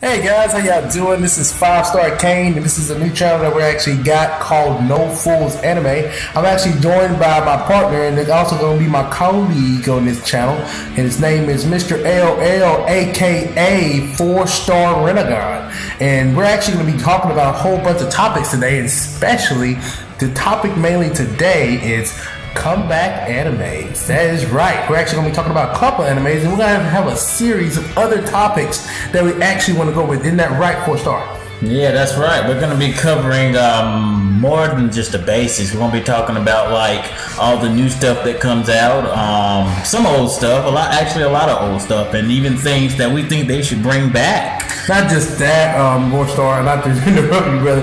Hey guys, how y'all doing? This is 5 Star Kane, and this is a new channel that we actually got called No Fools Anime. I'm actually joined by my partner, and it's also going to be my colleague on this channel, and his name is Mr. LL, aka 4-Star Renegade. And we're actually going to be talking about a whole bunch of topics today, and especially the topic mainly today is comeback animes. That is right. We're actually going to be talking about a couple animes, and we're going to have a series of other topics that we actually want to go with. Isn't that right, 4-Star? Yeah, that's right. We're going to be covering more than just the basics. We're going to be talking about like all the new stuff that comes out, some old stuff, a lot of old stuff, and even things that we think they should bring back. Not just that, 4-Star, not to interrupt you, brother.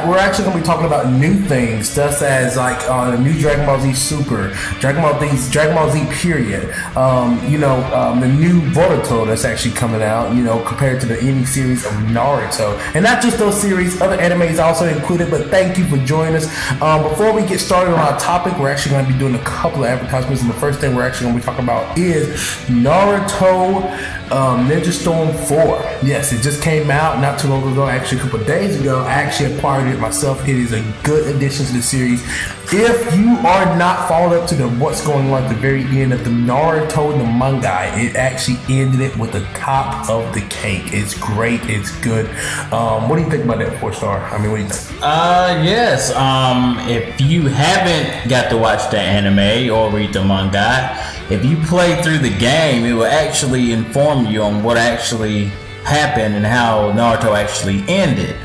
We're actually going to be talking about new things, just as like the new Dragon Ball Z Super, Dragon Ball Z period, the new Boruto that's actually coming out, compared to the ending series of Naruto. And not just those series, other animes also included, but thank you for joining us. Before we get started on our topic, we're actually going to be doing a couple of advertisements, and the first thing we're actually going to be talking about is Naruto Ninja Storm 4. Yes, it just came out not too long ago, actually a couple of days ago. I actually acquired it myself. It is a good addition to the series. If you are not followed up to what's going on at the very end of the Naruto the manga, it actually ended it with the top of the cake. It's great. It's good. What do you think about that, 4-Star? I mean, what do you think? Yes. If you haven't got to watch the anime or read the manga, if you play through the game, it will actually inform you on what actually happened and how Naruto actually ended.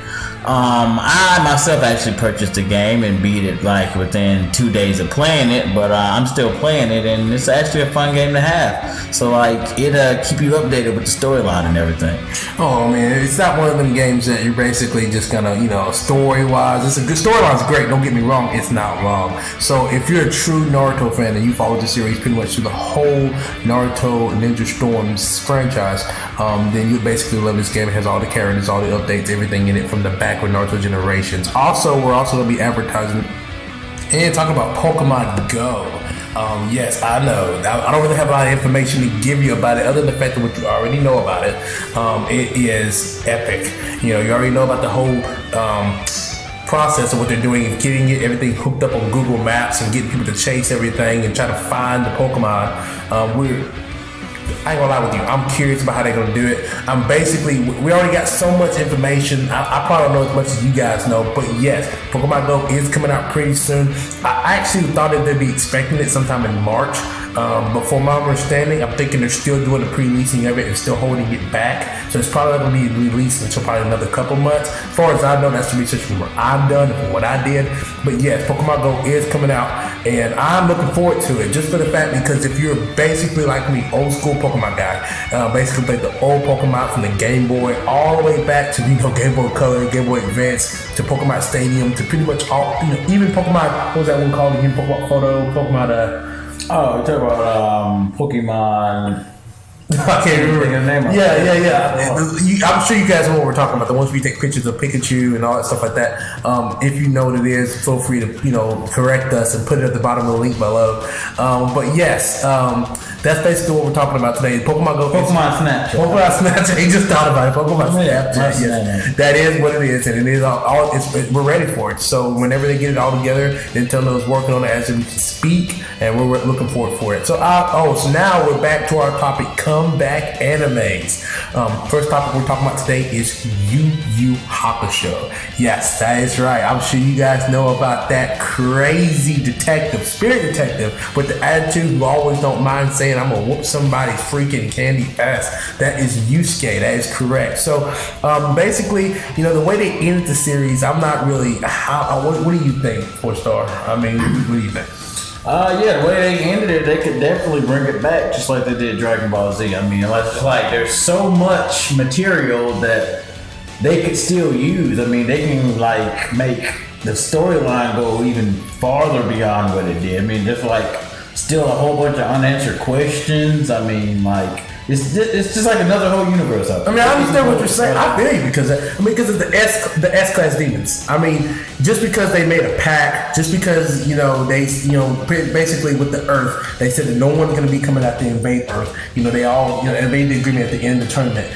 I myself actually purchased the game and beat it like within 2 days of playing it, but I'm still playing it, and it's actually a fun game to have. So like it'll keep you updated with the storyline and everything. Oh man, it's not one of them games that you're basically just gonna, story wise, it's a good storyline's great, don't get me wrong, it's not wrong. So if you're a true Naruto fan and you follow the series pretty much through the whole Naruto Ninja Storms franchise, then you basically love this game. It has all the characters, all the updates, everything in it from the back with Naruto Generations. Also, we're also going to be advertising and talking about Pokemon Go. Yes, I know. I don't really have a lot of information to give you about it other than the fact that what you already know about it. It is epic. You already know about the whole process of what they're doing and getting everything hooked up on Google Maps and getting people to chase everything and try to find the Pokemon. I ain't gonna lie with you, I'm curious about how they're gonna do it. We already got so much information. I probably don't know as much as you guys know, but yes, Pokemon Go is coming out pretty soon. I actually thought that they'd be expecting it sometime in March. But from my understanding, I'm thinking they're still doing the pre-leasing of it and still holding it back. So it's probably not going to be released until probably another couple months. As far as I know, that's the research from what I've done and from what I did. But yes, Pokemon Go is coming out, and I'm looking forward to it just for the fact because if you're basically like me, old school Pokemon guy, basically played the old Pokemon from the Game Boy all the way back to Game Boy Color, Game Boy Advance, to Pokemon Stadium, to pretty much all, even Pokemon. What was that one called again? Pokemon Photo, Pokemon. Oh, you're talking about Pokemon. I can't remember the name. Yeah. I'm sure you guys know what we're talking about. The ones where you take pictures of Pikachu and all that stuff like that. If you know what it is, feel free to correct us and put it at the bottom of the link below. But yes, that's basically what we're talking about today. Pokemon Go. Snapchat. Pokemon Snapchat. You just thought about it. Pokemon Snapchat. Yes. That is what it is, and it is all we're ready for it. So whenever they get it all together, Nintendo is working on it as we speak, and we're looking forward for it. So so now we're back to our topic. Comeback animes. First topic we're talking about today is Yu Yu Hakusho. Yes, that is right. I'm sure you guys know about that crazy spirit detective with the attitude who always don't mind saying, I'm gonna whoop somebody's freaking candy ass. That is Yusuke. That is correct. So basically, the way they ended the series, I'm not really. What do you think, 4-Star? I mean, what do you think? The way they ended it, they could definitely bring it back, just like they did Dragon Ball Z. I mean, there's so much material that they could still use. I mean, they can make the storyline go even farther beyond what it did. I mean, there's still a whole bunch of unanswered questions. I mean, it's just like another whole universe out there. I mean, I understand what you're saying. I feel you because of the S-class demons. I mean, just because they made a pact, just because they basically with the Earth, they said that no one's going to be coming out to invade Earth. They all invade the agreement at the end of the tournament.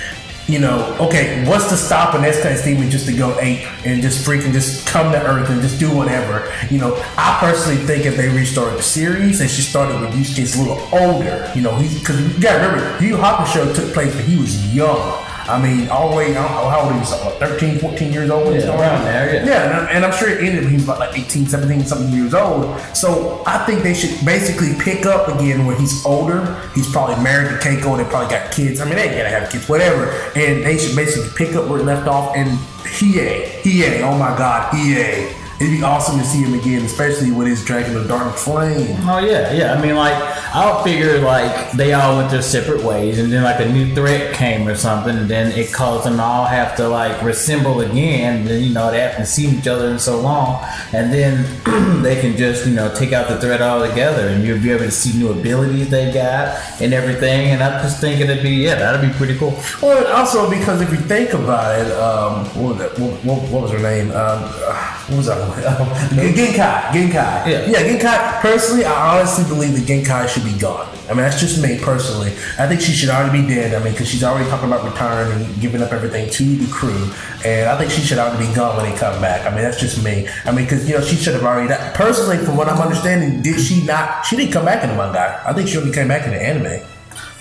you know, okay, what's to stop an S-class demon just to go ape and just freaking just come to Earth and just do whatever? You know, I personally think if they restarted the series, they should start it when Yusuke's a little older. You know, because you gotta remember, Yu Yu Hakusho took place when he was young. I mean, all the way, I don't know how old he was, like 13, 14 years old? Yeah, around there, yeah. Yeah, and I'm sure it ended when he was about like 18, 17, something years old. So I think they should basically pick up again when he's older. He's probably married to Keiko, they probably got kids. I mean, they ain't gotta have kids, whatever. And they should basically pick up where it left off. And Hiei, oh my God, Hiei. It'd be awesome to see him again, especially with his Dragon of Dark Flame. Oh yeah. I mean, like, I figure like they all went their separate ways, and then like a new threat came or something, and then it caused them to all have to like reassemble again. And then, you know, they haven't seen each other in so long, and then they can just, you know, take out the threat altogether, and you'll be able to see new abilities they got and everything. And I just think that'd be pretty cool. Well, also because if you think about it, what was her name? What was that? Genkai. Yeah, Genkai. Personally, I honestly believe that Genkai should be gone. I mean, that's just me personally. I think she should already be dead. I mean, because she's already talking about retiring and giving up everything to the crew. And I think she should already be gone when they come back. I mean, that's just me. I mean, because, you know, she should have already died. Personally, from what I'm understanding, she didn't come back in the manga. I think she only came back in the anime.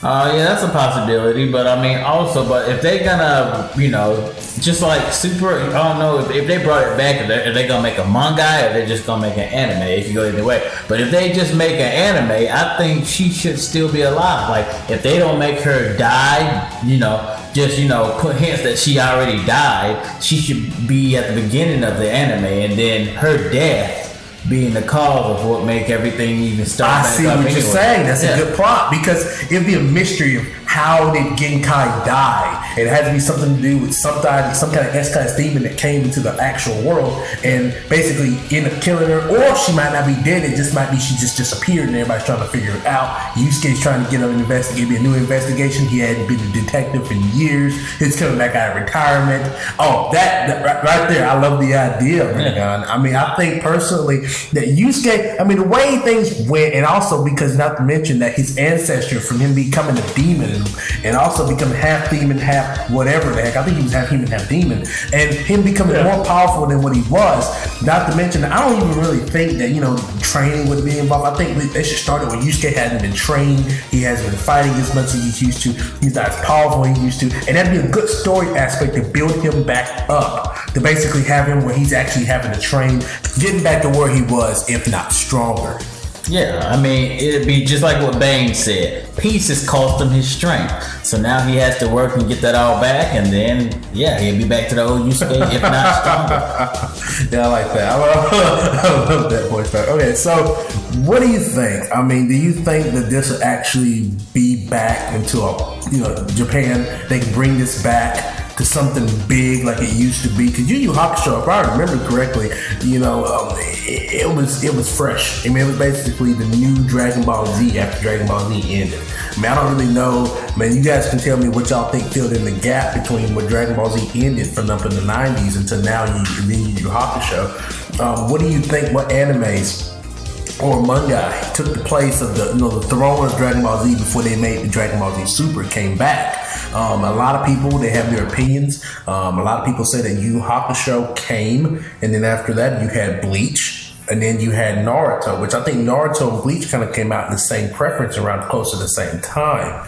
Yeah, that's a possibility, but I mean, also, but if they gonna, you know, just like Super, I don't know if they brought it back, if they gonna make a manga or they're just gonna make an anime. It can go either way. But if they just make an anime, I think she should still be alive. Like, if they don't make her die, you know, just, you know, put hints that she already died, she should be at the beginning of the anime, and then her death being the cause of what make everything even start back up. I see what you're saying. That's a good plot, because it'd be a mystery of how did Genkai die. It had to be something to do with some kind of S-class demon that came into the actual world and basically ended up killing her, or she might not be dead. It just might be she just disappeared and everybody's trying to figure it out. Yusuke's trying to get an investigation, a new investigation. He hadn't been a detective in years. He's coming back out of retirement. Oh, that right there, I love the idea, man. I mean, I think personally that Yusuke, I mean, the way things went, and also because not to mention that his ancestor from him becoming a demon and also becoming half demon, half whatever the heck, I think he was half human, half demon, and him becoming more powerful than what he was. Not to mention, I don't even really think that, you know, training would be involved. I think they should start it when Yusuke hasn't been trained. He hasn't been fighting as much as he's used to. He's not as powerful as he used to, and that'd be a good story aspect to build him back up, to basically have him where he's actually having to train, getting back to where he was, if not stronger. Yeah, I mean, it'd be just like what Bane said. Peace has cost him his strength. So now he has to work and get that all back, and then, yeah, he'll be back to the old Yusuke, if not stronger. Yeah, I like that. I love that voice back. Okay, so what do you think? I mean, do you think that this will actually be back into Japan? They can bring this back to something big like it used to be? Because Yu Yu Hakusho, if I remember correctly, it was fresh. I mean, it was basically the new Dragon Ball Z after Dragon Ball Z ended. I mean, I don't really know. Man, you guys can tell me what y'all think filled in the gap between when Dragon Ball Z ended from up in the 90s until now, Yu Yu Hakusho. What do you think? What animes or manga took the place of the throne of Dragon Ball Z before they made the Dragon Ball Z Super came back? A lot of people, they have their opinions. A lot of people say that Yu Yu Hakusho came, and then after that you had Bleach, and then you had Naruto, which I think Naruto and Bleach kind of came out in the same preference around close to the same time.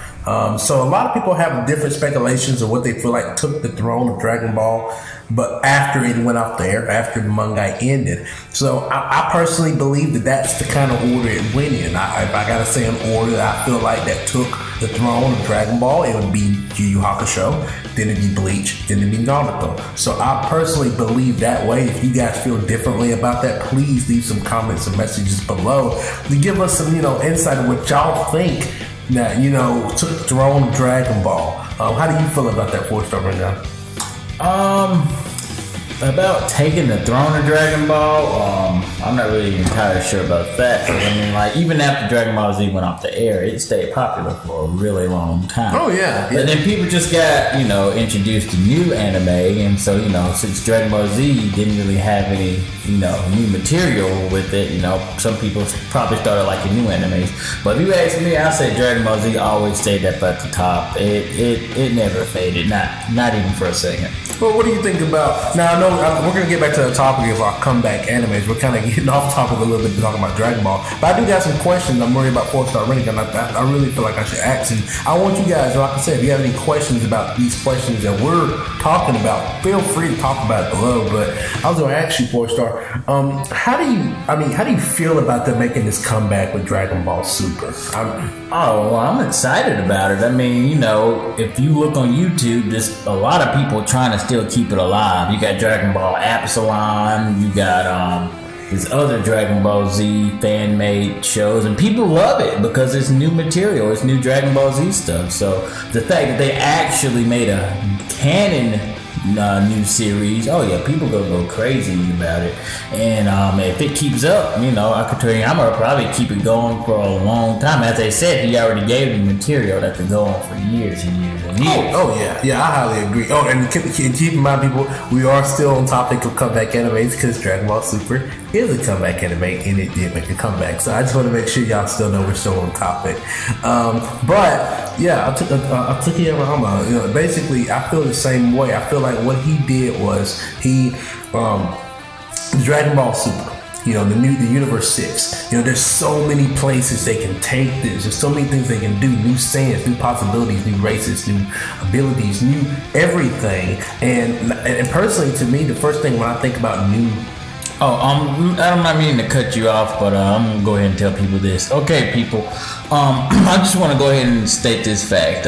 So a lot of people have different speculations of what they feel like took the throne of Dragon Ball, but after it went off the air, after the manga ended. So I personally believe that that's the kind of order it went in. If I gotta say an order that I feel like that took the throne of Dragon Ball, it would be Yu Yu Hakusho, then it'd be Bleach, then it'd be Naruto. So I personally believe that way. If you guys feel differently about that, please leave some comments and messages below to give us some, insight of what y'all think that, took the throne of Dragon Ball. How do you feel about that 4-star rundown? About taking the throne of Dragon Ball, I'm not really entirely sure about that. 'Cause, I mean, like, even after Dragon Ball Z went off the air, it stayed popular for a really long time. Oh, yeah. But then people just got, introduced to new anime, and so, since Dragon Ball Z didn't really have any, new material with it, some people probably started liking new animes. But if you ask me, I say Dragon Ball Z always stayed up at the top. It never faded, not even for a second. Well, what do you think about, now I know we're going to get back to the topic of our comeback animes. We're kind of getting off topic a little bit talking about Dragon Ball. But I do got some questions. I'm worried about 4-Star Rating, and I really feel like I should ask. And I want you guys, like I said, if you have any questions about these questions that we're talking about, feel free to talk about it below. But I was going to ask you, 4-Star, how do you feel about them making this comeback with Dragon Ball Super? I'm excited about it. I mean, if you look on YouTube, there's a lot of people trying to still keep it alive. You got Dragon Ball Epsilon, you got these other Dragon Ball Z fan-made shows, and people love it because it's new material, it's new Dragon Ball Z stuff. So the fact that they actually made a canon new series, oh yeah, people gonna go crazy about it. And if it keeps up, Akira Toriyama will probably keep it going for a long time. As they said, he already gave them material that could go on for years and years and years. Oh yeah, I highly agree. Oh, and keep in mind, people, we are still on topic of comeback animes because Dragon Ball Super is a comeback anime, and it did make a comeback. So I just want to make sure y'all still know we're still on topic. But yeah, Toriyama, basically, I feel the same way. I feel like what he did was Dragon Ball Super. The Universe 6. There's so many places they can take this. There's so many things they can do. New science, new possibilities, new races, new abilities, new everything. And personally, to me, the first thing when I think about new. I'm not meaning to cut you off, but I'm gonna go ahead and tell people this. Okay, people. I just want to go ahead and state this fact.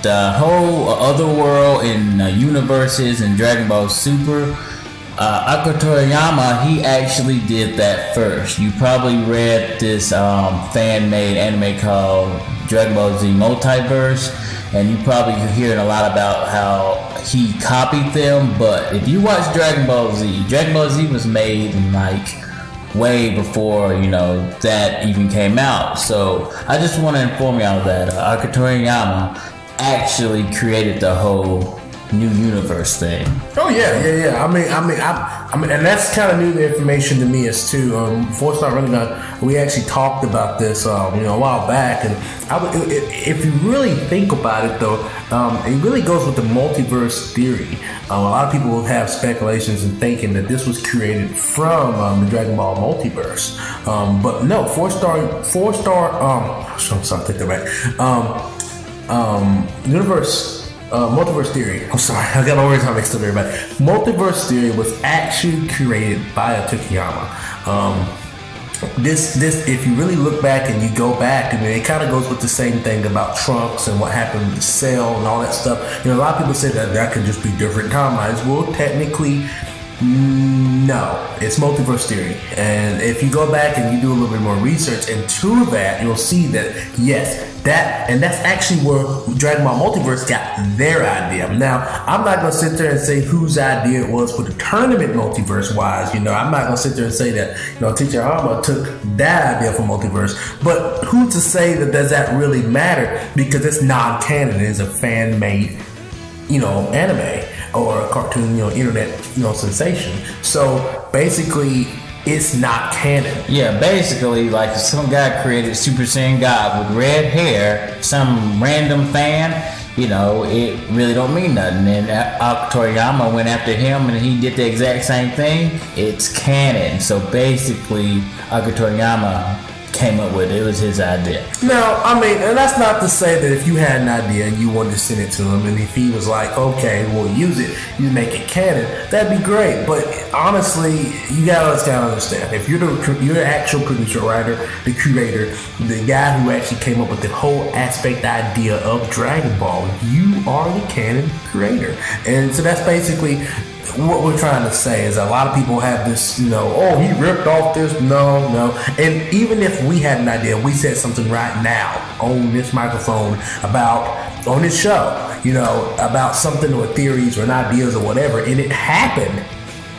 The whole Otherworld and universes and Dragon Ball Super. Akira Toriyama, he actually did that first. You probably read this fan-made anime called Dragon Ball Z Multiverse, and you probably hearing a lot about how he copied them. But if you watch Dragon Ball Z was made in way before that even came out. So I just want to inform y'all that Akira Toriyama actually created the whole new universe thing. Oh yeah. I mean, and that's kind of new information to me as too. 4-Star Running Gun, we actually talked about this, a while back, and if you really think about it, though, it really goes with the multiverse theory. A lot of people will have speculations and thinking that this was created from the Dragon Ball multiverse, but no, 4-Star. I'm sorry, take that back. Universe. Multiverse theory. I'm sorry, I got my words mixed up, everybody. Multiverse theory was actually created by Toriyama. This, if you really look back and you go back, it kind of goes with the same thing about Trunks and what happened with Cell and all that stuff. A lot of people say that could just be different timelines. Well, technically, no, it's multiverse theory. And if you go back and you do a little bit more research into that, you'll see that yes, that's actually where Dragon Ball Multiverse got their idea. Now, I'm not gonna sit there and say whose idea it was for the tournament multiverse wise. I'm not gonna sit there and say that Teacher Hama took that idea for multiverse. But who's to say that does that really matter? Because it's non-canon, it's a fan-made, anime or a cartoon, internet, sensation. So basically, it's not canon. Yeah, basically, like some guy created Super Saiyan God with red hair, some random fan, it really don't mean nothing. And Akira Toriyama went after him and he did the exact same thing. It's canon. So basically, Akira Toriyama came up with it. It was his idea. Now, and that's not to say that if you had an idea and you wanted to send it to him, and if he was like, okay, we'll use it, you make it canon, that'd be great. But honestly, you gotta understand, if you're the actual producer, writer, the curator, the guy who actually came up with the whole aspect idea of Dragon Ball, you are the canon creator. And so that's basically what we're trying to say. Is a lot of people have this, he ripped off this. No. And even if we had an idea, we said something right now on this microphone on this show, about something or theories or ideas or whatever, and it happened,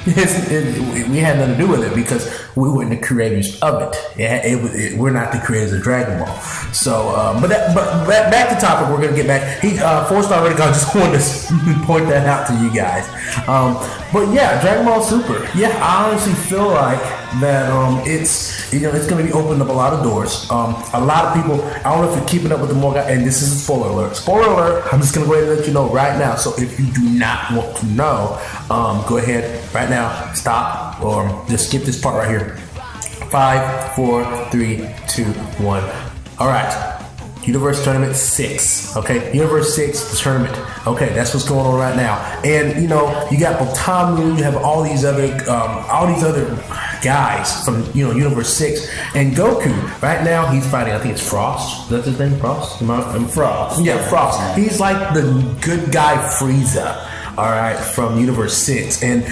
We had nothing to do with it because we weren't the creators of it. We're not the creators of Dragon Ball. So, but back to topic. We're gonna get back. 4-star rating. I just wanted to point that out to you guys. But yeah, Dragon Ball Super. Yeah, I honestly feel like that it's going to be opening up a lot of doors. A lot of people. I don't know if you're keeping up with the manga, and this is a spoiler alert. Spoiler alert. I'm just going to go ahead and let you know right now. So if you do not want to know, go ahead right now. Stop or just skip this part right here. 5, 4, 3, 2, 1. All right. Universe Tournament 6. Okay, Universe 6, the tournament. Okay, that's what's going on right now. And you got Botamu, you have all these other guys from Universe 6, and Goku. Right now, he's fighting. I think it's Frost. That's his name, Frost. Frost. Yeah, Frost. He's like the good guy Frieza. All right, from Universe 6, and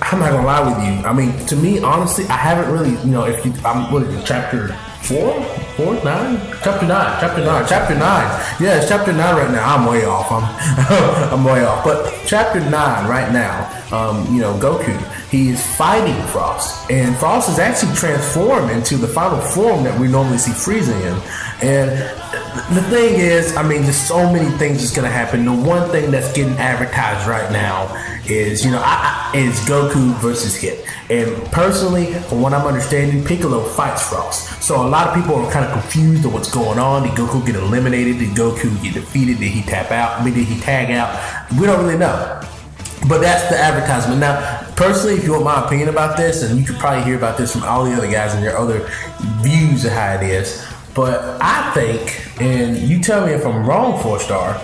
I'm not gonna lie with you. I mean, to me, honestly, I haven't really, what is it, chapter 4, 9, chapter 9. Yeah, it's chapter 9 right now. I'm way off. I'm way off. But chapter 9 right now, Goku, he is fighting Frost, and Frost is actually transformed into the final form that we normally see Frieza in. And the thing is, I mean, just so many things that's gonna happen. The one thing that's getting advertised right now is, is Goku versus Hit. And personally, from what I'm understanding, Piccolo fights Frost. So a lot of people are kind of confused on what's going on. Did Goku get eliminated? Did Goku get defeated? Did he tap out? I mean, did he tag out? We don't really know. But that's the advertisement. Now, personally, if you want my opinion about this, and you could probably hear about this from all the other guys and your other views of how it is, but I think, and you tell me if I'm wrong, 4-star,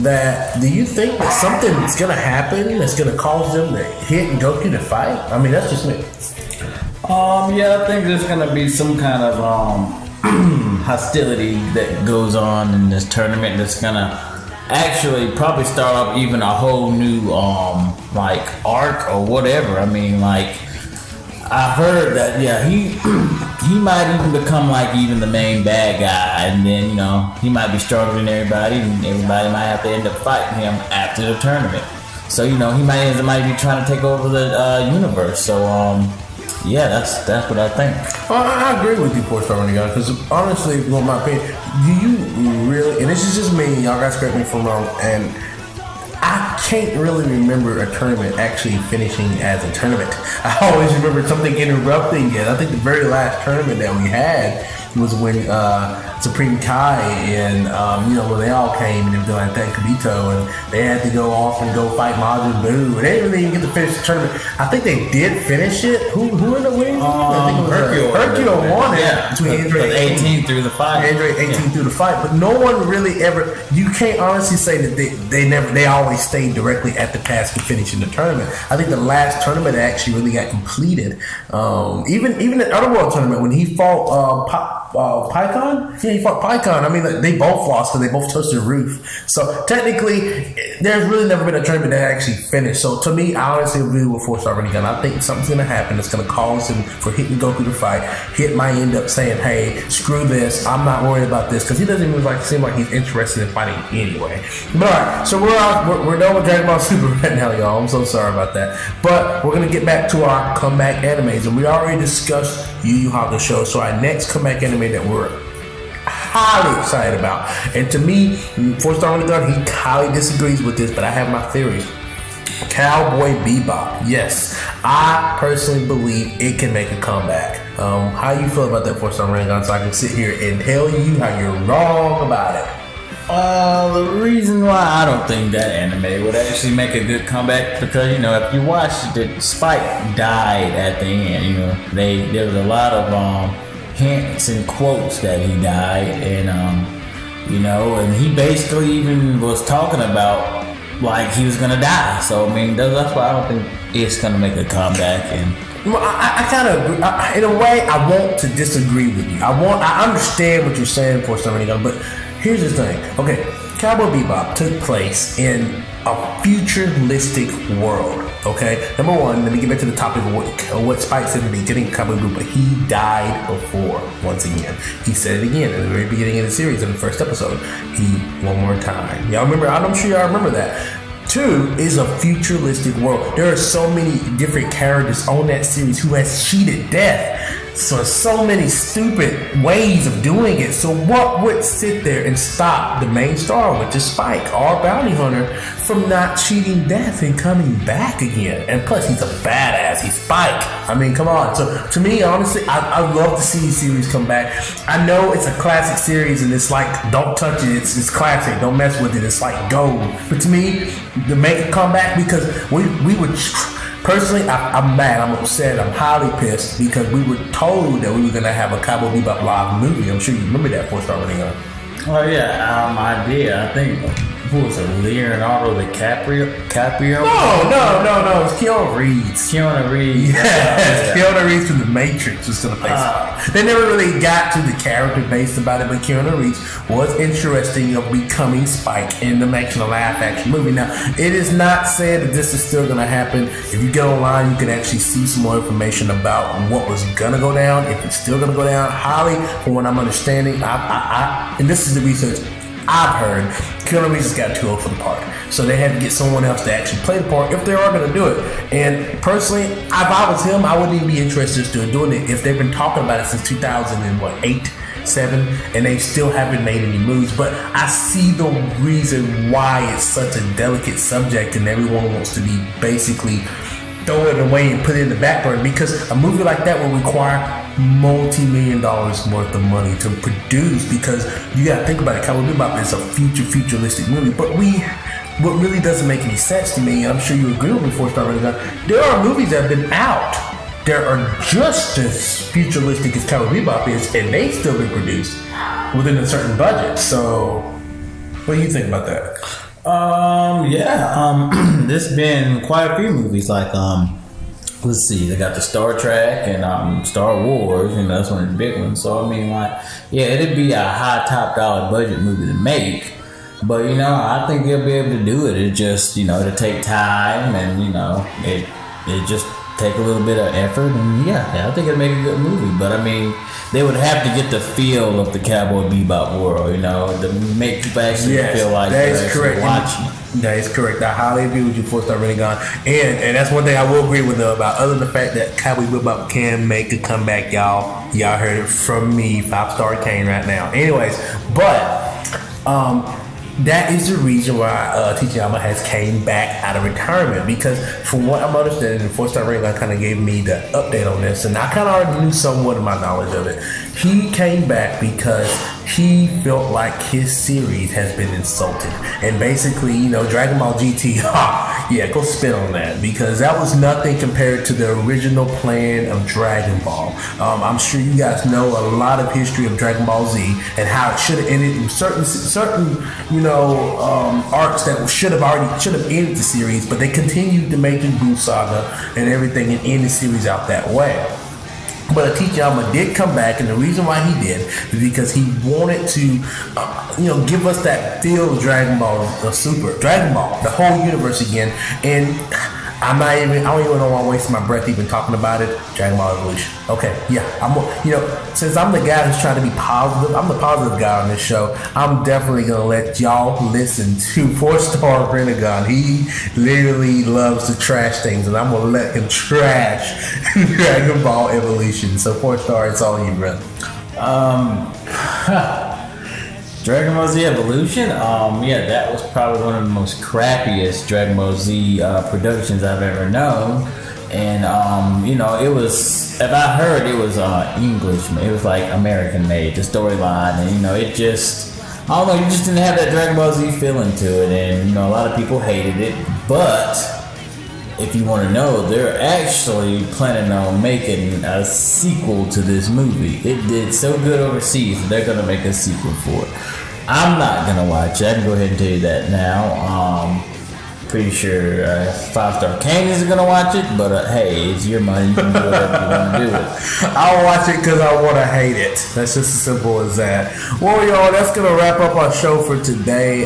that do you think that something's gonna happen that's gonna cause them to Hit and Goku to fight? I mean, that's just me. Yeah, I think there's gonna be some kind of hostility that goes on in this tournament that's gonna actually probably start off even a whole new arc or whatever. I mean, I heard that he might even become even the main bad guy, and then he might be stronger than everybody, and everybody might have to end up fighting him after the tournament. So he might be trying to take over the universe. So yeah, that's what I think. I agree with you, 4-star Renegade, because honestly, in my opinion, do you really? And this is just me. Y'all guys correct me if I'm wrong, and I can't really remember a tournament actually finishing as a tournament. I always remember something interrupting it. I think the very last tournament that we had was when Supreme Kai and when they all came and everything like that, Kibito, and they had to go off and go fight Majin Buu. And they didn't really even get to finish the tournament. I think they did finish it. Who ended up winning? I think it was Hercule won it. Yeah, between Android 18 through the fight. Android 18 through the fight, but no one really ever. You can't honestly say that they always stayed directly at the task of finishing the tournament. I think the last tournament that actually really got completed, even the Underworld tournament when he fought Pycon. Yeah, he fought Pycon. I mean, they both lost because they both touched the roof. So technically, there's really never been a tournament that actually finished. So to me, I honestly agree with 4-star Renegade. I think something's going to happen that's going to cause him for Hit and Goku to fight. Hit might end up saying, "Hey, screw this. I'm not worried about this," because he doesn't even seem like he's interested in fighting anyway. But all right, so we're done with Dragon Ball Super right now, y'all. I'm so sorry about that. But we're going to get back to our comeback animes, and we already discussed Yu Yu Hakusho. So our next comeback anime that we're highly excited about, and to me, 4-star Renegade, he highly disagrees with this, but I have my theories. Cowboy Bebop. Yes, I personally believe it can make a comeback. How you feel about that, 4-star Renegade? So I can sit here and tell you how you're wrong about it. The reason why I don't think that anime would actually make a good comeback, because if you watch it, Spike died at the end. There was a lot of hints and quotes that he died, and and he basically even was talking about he was gonna die. So I mean, that's why I don't think it's gonna make a comeback. And I kind of agree. In a way, I want to disagree with you. I understand what you're saying, 4-star Renegade, but here's the thing. Okay, Cowboy Bebop took place in a futuristic world. Okay, number one, let me get back to the topic of what Spike said in the beginning of Cowboy Bebop. He died before. Once again, he said it again at the very beginning of the series in the first episode. One more time. Y'all remember? I'm sure y'all remember that. Two is a futuristic world. There are so many different characters on that series who has cheated death. So many stupid ways of doing it. So what would sit there and stop the main star, which is Spike, our bounty hunter, from not cheating death and coming back again? And plus, he's a badass. He's Spike. I mean, come on. So to me, honestly, I love to see these series come back. I know it's a classic series, and it's like, don't touch it. It's classic. Don't mess with it. It's like gold. But to me, to make it come back, because we would. Personally, I'm mad, I'm upset, I'm highly pissed because we were told that we were going to have a Cowboy Bebop live movie. I'm sure you remember that 4-star rating on. Oh yeah, I did. I think, who was it, Leonardo DiCaprio? No, it's Keanu Reeves. Keanu Reeves. Yes, Keanu Reeves from The Matrix was going to play Spike. They never really got to the character based about it, but Keanu Reeves was interesting of becoming Spike in the making a live action movie. Now, it is not said that this is still going to happen. If you get online, you can actually see some more information about what was going to go down, if it's still going to go down. Highly, from what I'm understanding, and this is the research I've heard, Keanu Reeves has got too old for the part. So they had to get someone else to actually play the part if they are going to do it. And personally, if I was him, I wouldn't even be interested in doing it if they've been talking about it since 2008, 7, and they still haven't made any moves. But I see the reason why it's such a delicate subject and everyone wants to be basically throw it away and put it in the back burner, because a movie like that will require multi-million dollars worth of money to produce, because you got to think about it. Cowboy Bebop is a futuristic movie, but what really doesn't make any sense to me, and I'm sure you agree with me, 4-star rating, there are movies that have been out that are just as futuristic as Cowboy Bebop is, and they still been produced within a certain budget. So what do you think about that? There's been quite a few movies like, let's see, they got the Star Trek and Star Wars, and that's one of the big ones. So I mean, like, yeah, it'd be a high top dollar budget movie to make, but I think they'll be able to do it. It just, it'll take time, and it just take a little bit of effort, and I think it'd make a good movie. But I mean, they would have to get the feel of the Cowboy Bebop world, to make people actually feel like they're actually watching. That is correct. I highly agree with you, 4-star rating on. And that's one thing I will agree with them about, other than the fact that Cowboy Bebop can make a comeback, y'all. Y'all heard it from me, 5-star Kane right now. Anyways, but that is the reason why Teachiyama has came back out of retirement, because from what I'm understanding, the 4-star rating kind of gave me the update on this, and I kind of already knew somewhat of my knowledge of it. He came back because he felt like his series has been insulted, and basically, Dragon Ball GT, go spit on that, because that was nothing compared to the original plan of Dragon Ball. I'm sure you guys know a lot of history of Dragon Ball Z and how it should have ended in certain arcs that should have ended the series, but they continued to make the Buu Saga and everything and end the series out that way. But Teachiyama did come back, and the reason why he did is because he wanted to, give us that feel of Dragon Ball, Dragon Ball, the whole universe again. And I don't even know why I'm wasting my breath even talking about it. Dragon Ball Evolution. Okay, since I'm the guy who's trying to be positive, I'm the positive guy on this show. I'm definitely gonna let y'all listen to 4-star Renegon. He literally loves to trash things, and I'm gonna let him trash Dragon Ball Evolution. So 4-star, it's all you, brother. Dragon Ball Z Evolution, that was probably one of the most crappiest Dragon Ball Z productions I've ever known. And it was, if I heard, it was English, it was like American made, the storyline, and it just, I don't know, you just didn't have that Dragon Ball Z feeling to it, and a lot of people hated it. But if you want to know, they're actually planning on making a sequel to this movie. It did so good overseas, they're going to make a sequel for it. I'm not going to watch it. I can go ahead and tell you that now. Pretty sure 5-star Kane isn't going to watch it, but hey, it's your money. You can do whatever you want to do it. I'll watch it because I want to hate it. That's just as simple as that. Well, y'all, that's going to wrap up our show for today.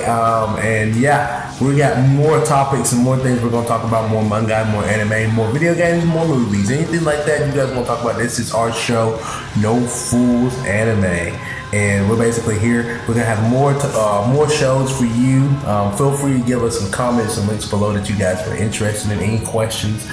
We got more topics and more things we're going to talk about, more manga, more anime, more video games, more movies, anything like that you guys want to talk about. This is our show, No Fools Anime. and we're basically here. We're gonna have more shows for you. Feel free to give us some comments and links below that you guys are interested in. Any questions?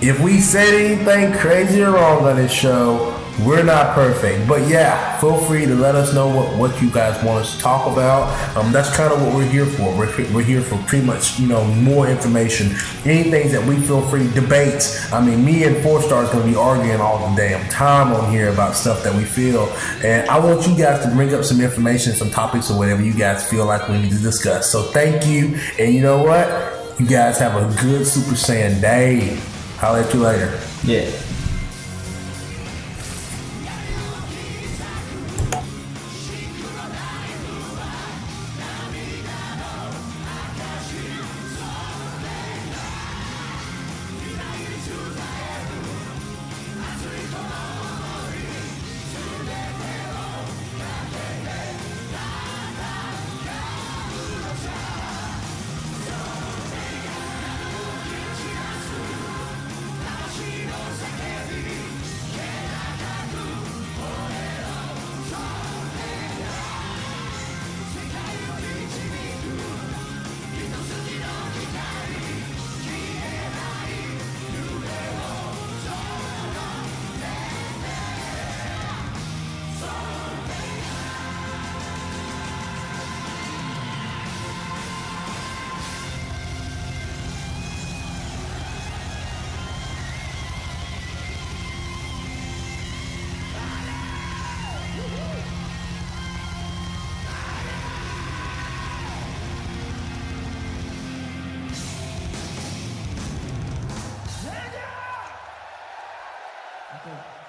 If we said anything crazy or wrong on this show, we're not perfect, but yeah, feel free to let us know what you guys want us to talk about. That's kind of what we're here for. We're here for pretty much, more information. Anything that we feel free, debates. I mean, me and 4-Star is going to be arguing all the damn time on here about stuff that we feel. And I want you guys to bring up some information, some topics or whatever you guys feel like we need to discuss. So thank you. And you know what? You guys have a good Super Saiyan day. Holla at you later. Yeah. Okay.